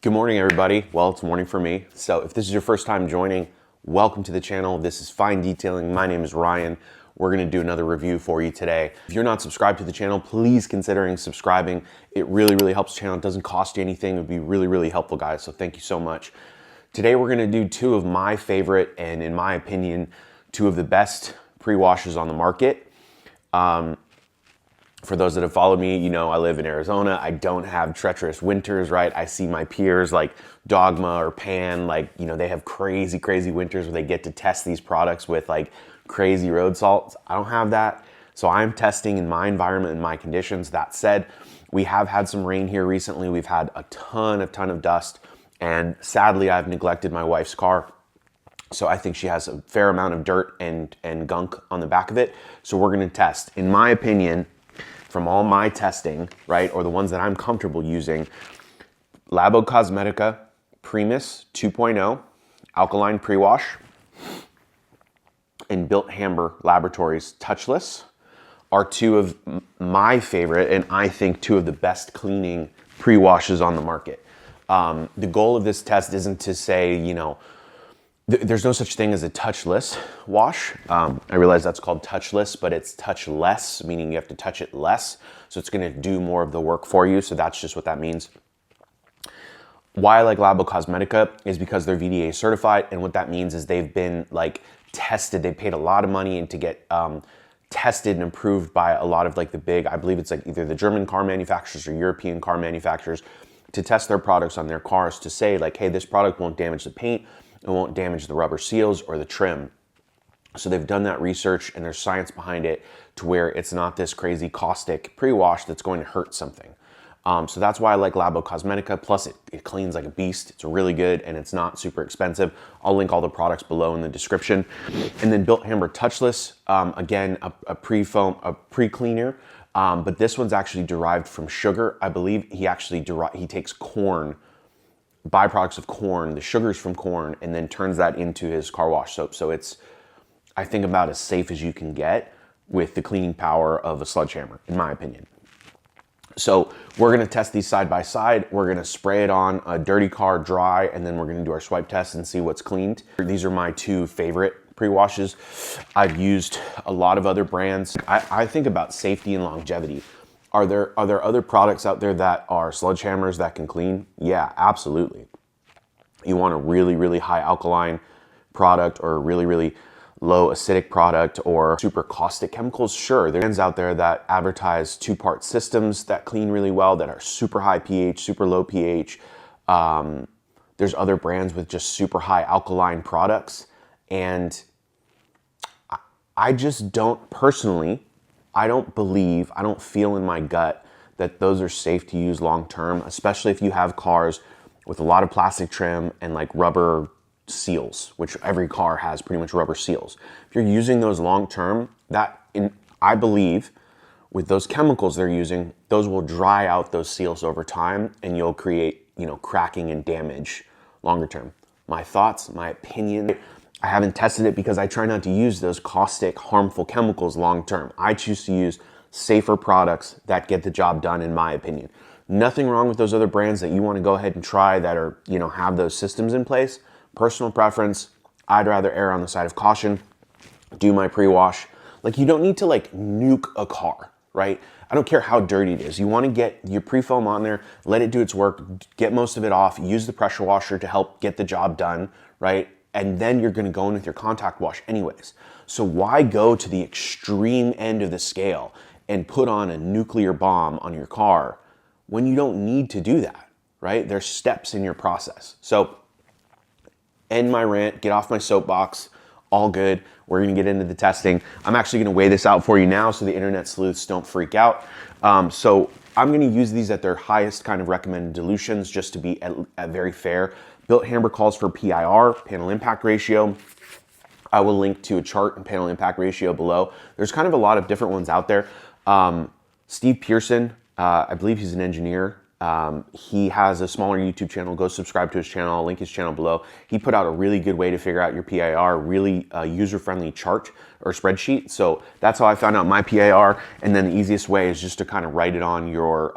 Good morning, everybody. Well, it's morning for me. So if this is your first time joining, welcome to the channel. This is Fine Detailing. My name is Ryan. We're gonna do another review for you today. If you're not subscribed to the channel, please consider subscribing. It really helps the channel. It doesn't cost you anything. It would be really helpful, guys. So thank you so much. Today, we're gonna do two of my favorite, and in my opinion, two of the best pre-washes on the market. For those that have followed me, you know I live in Arizona. I don't have treacherous winters, right? I see my peers like Dogma or Pan, like, you know, they have crazy winters where they get to test these products with like crazy road salts. I don't have that. So I'm testing in my environment and my conditions. That said, we have had some rain here recently. We've had a ton of dust. And sadly, I've neglected my wife's car. So I think she has a fair amount of dirt and gunk on the back of it. So we're gonna test. In my opinion, from all my testing, right, or the ones that I'm comfortable using, Labocosmetica Primus 2.0 Alkaline Pre-Wash and Bilt Hamber Laboratories Toucheless are two of my favorite, and I think two of the best cleaning pre-washes on the market. The goal of this test isn't to say, you know, there's no such thing as a touchless wash. I realize that's called touchless, but it's touchless, meaning you have to touch it less. So it's gonna do more of the work for you. So that's just what that means. Why I like Labocosmetica is because they're VDA certified. And what that means is they've been like tested. They paid a lot of money and to get tested and approved by a lot of like the big, I believe it's like either the German car manufacturers or European car manufacturers, to test their products on their cars to say like, hey, this product won't damage the paint. It won't damage the rubber seals or the trim. So they've done that research and there's science behind it to where it's not this crazy caustic pre-wash that's going to hurt something. So that's why I like Labocosmetica. Plus it cleans like a beast. It's really good and it's not super expensive. I'll link all the products below in the description. And then Bilt Hamber Touchless, again, a pre-foam, a pre-cleaner. But this one's actually derived from sugar. I believe he takes corn, byproducts of corn, the sugars from corn, and then turns that into his car wash soap. So it's, I think, about as safe as you can get with the cleaning power of a sledgehammer, in my opinion. So we're gonna test these side by side. We're gonna spray it on a dirty car dry, and then we're gonna do our swipe test and see what's cleaned. These are my two favorite pre-washes. I've used a lot of other brands. I think about safety and longevity. Are there other products out there that are sledgehammers that can clean? Yeah, absolutely. You want a really high alkaline product or a really low acidic product or super caustic chemicals? Sure, there's brands out there that advertise two-part systems that clean really well, that are super high pH, super low pH. There's other brands with just super high alkaline products. And I just don't, personally, I don't feel in my gut that those are safe to use long-term, especially if you have cars with a lot of plastic trim and like rubber seals, which every car has pretty much rubber seals. If you're using those long-term, I believe with those chemicals they're using, those will dry out those seals over time and you'll create, you know, cracking and damage longer term. My thoughts, my opinion, I haven't tested it because I try not to use those caustic, harmful chemicals long-term. I choose to use safer products that get the job done, in my opinion. Nothing wrong with those other brands that you want to go ahead and try that are, you know, have those systems in place. Personal preference, I'd rather err on the side of caution, do my pre-wash. Like, you don't need to like nuke a car, right? I don't care how dirty it is. You want to get your pre-foam on there, let it do its work, get most of it off, use the pressure washer to help get the job done, right? And then you're gonna go in with your contact wash anyways. So why go to the extreme end of the scale and put on a nuclear bomb on your car when you don't need to do that, right? There's steps in your process. So end my rant, get off my soapbox, all good. We're gonna get into the testing. I'm actually gonna weigh this out for you now so the internet sleuths don't freak out. So I'm gonna use these at their highest kind of recommended dilutions just to be at very fair. Bilt Hamber calls for PIR, panel impact ratio. I will link to a chart and panel impact ratio below. There's kind of a lot of different ones out there. Steve Pearson, I believe he's an engineer. He has a smaller YouTube channel. Go subscribe to his channel. I'll link his channel below. He put out a really good way to figure out your PIR, really user-friendly chart or spreadsheet. So that's how I found out my PIR. And then the easiest way is just to kind of write it on your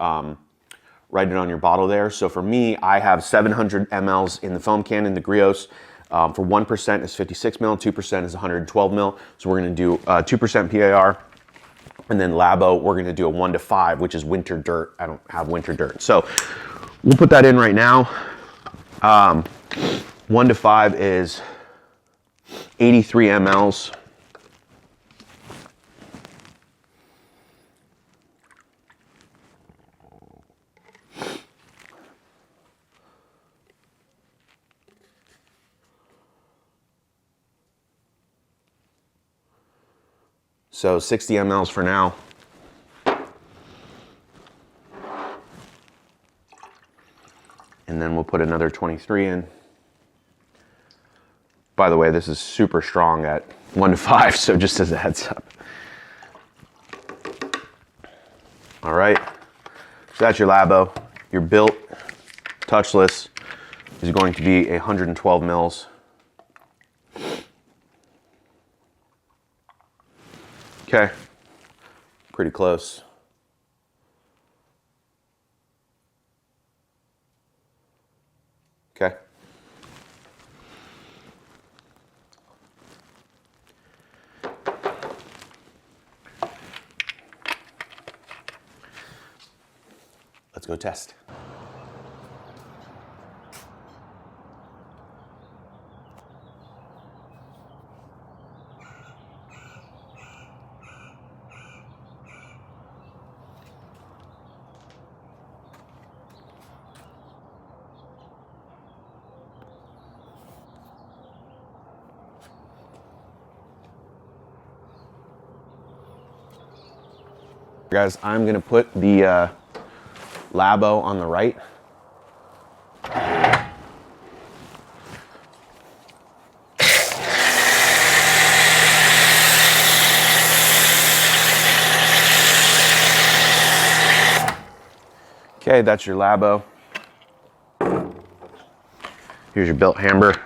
write it on your bottle there. So for me, I have 700 mLs in the foam can in the Grios. For 1% is 56 mil, 2% is 112 mil. So we're gonna do 2% PAR. And then Labo, we're gonna do a 1 to 5, which is winter dirt. I don't have winter dirt. So we'll put that in right now. 1 to 5 is 83 mLs. So 60 mLs for now. And then we'll put another 23 in. By the way, this is super strong at 1 to 5, so just as a heads up. All right, so that's your Labo. Your Bilt Toucheless is going to be 112 mils. Okay, pretty close. Okay. Let's go test. Guys, I'm gonna put the Labo on the right. Okay, that's your Labo. Here's your Bilt Hamber.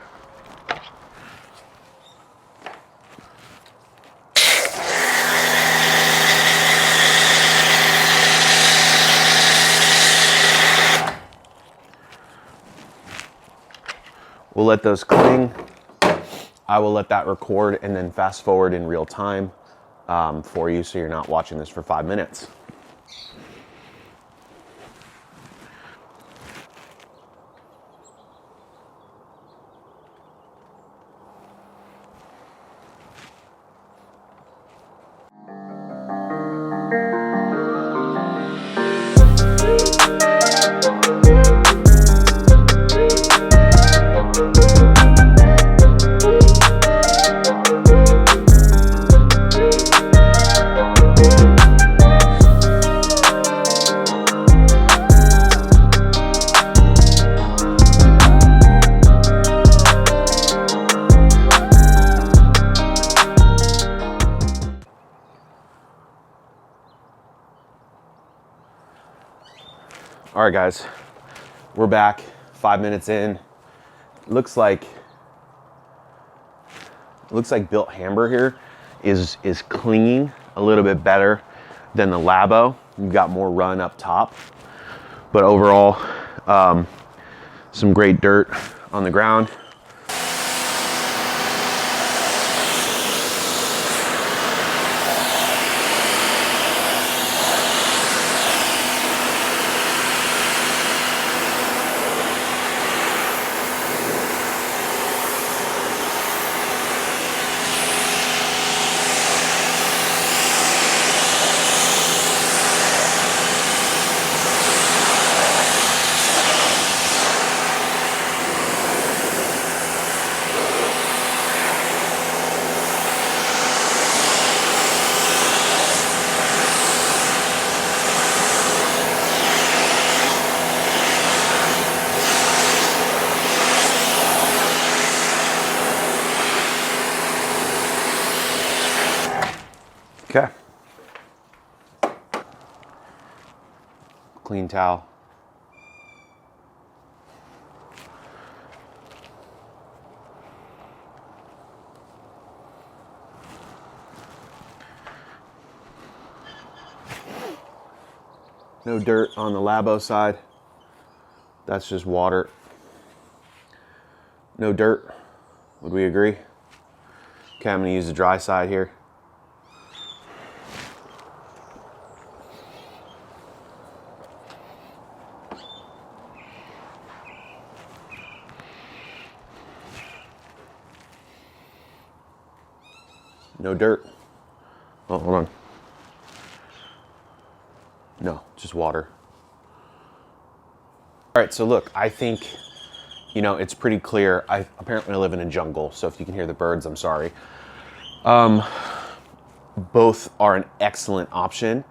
We'll let those cling. I will let that record and then fast forward in real time for you, so you're not watching this for 5 minutes. All right, guys, we're back 5 minutes in. Looks like Bilt Hamber here is clinging a little bit better than the Labo. You've got more run up top, but overall, some great dirt on the ground. Okay. Clean towel. No dirt on the Labo side. That's just water. No dirt. Would we agree? Okay, I'm gonna use the dry side here. No dirt. Oh, hold on. No, just water. All right, so look, I think, you know, it's pretty clear. I apparently live in a jungle, so if you can hear the birds, I'm sorry. Both are an excellent option.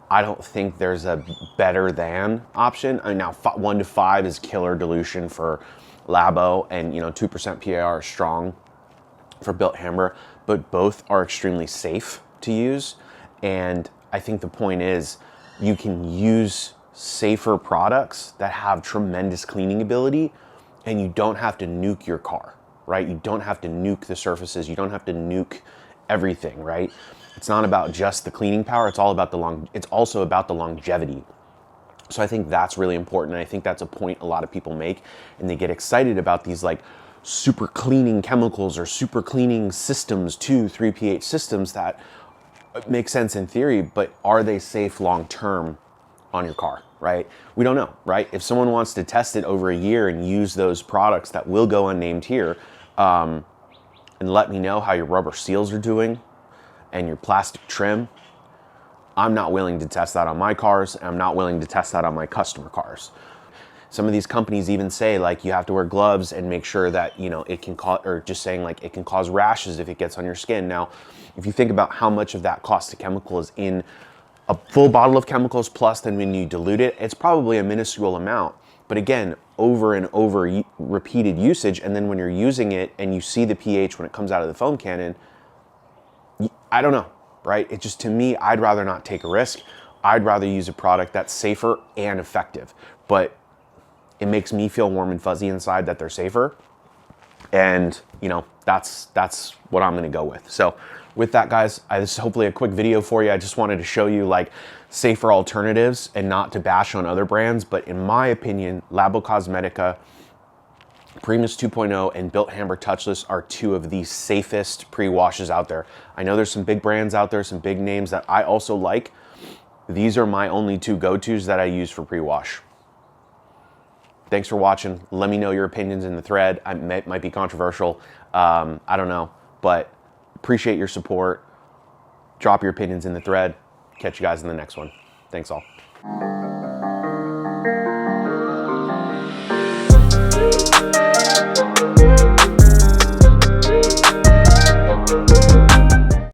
I don't think there's a better than option. I mean, now 1 to 5 is killer dilution for Labo, and you know 2% PAR is strong for Bilt Hamber, but both are extremely safe to use. And I think the point is you can use safer products that have tremendous cleaning ability, and you don't have to nuke your car, right? You don't have to nuke the surfaces. You don't have to nuke everything, right? It's not about just the cleaning power. It's all about it's also about the longevity. So I think that's really important. And I think that's a point a lot of people make, and they get excited about these like super cleaning chemicals or super cleaning systems, 2-3 pH systems that make sense in theory, but are they safe long-term on your car, right? We don't know, right? If someone wants to test it over a year and use those products that will go unnamed here, and let me know how your rubber seals are doing and your plastic trim, I'm not willing to test that on my cars. And I'm not willing to test that on my customer cars. Some of these companies even say like you have to wear gloves and make sure that, you know, it can cause, or just saying like it can cause rashes if it gets on your skin. Now, if you think about how much of that caustic chemical is in a full bottle of chemicals plus then when you dilute it, it's probably a minuscule amount. But again, over and over repeated usage, and then when you're using it and you see the pH when it comes out of the foam cannon, I don't know, right? It just, to me, I'd rather not take a risk. I'd rather use a product that's safer and effective. But it makes me feel warm and fuzzy inside that they're safer. And, you know, that's what I'm gonna go with. So with that, guys, this is hopefully a quick video for you. I just wanted to show you like safer alternatives and not to bash on other brands. But in my opinion, Labocosmetica Primus 2.0 and Bilt Hamber Toucheless are two of the safest pre-washes out there. I know there's some big brands out there, some big names that I also like. These are my only two go-tos that I use for pre-wash. Thanks for watching. Let me know your opinions in the thread. It might be controversial. I don't know, but appreciate your support. Drop your opinions in the thread. Catch you guys in the next one. Thanks all.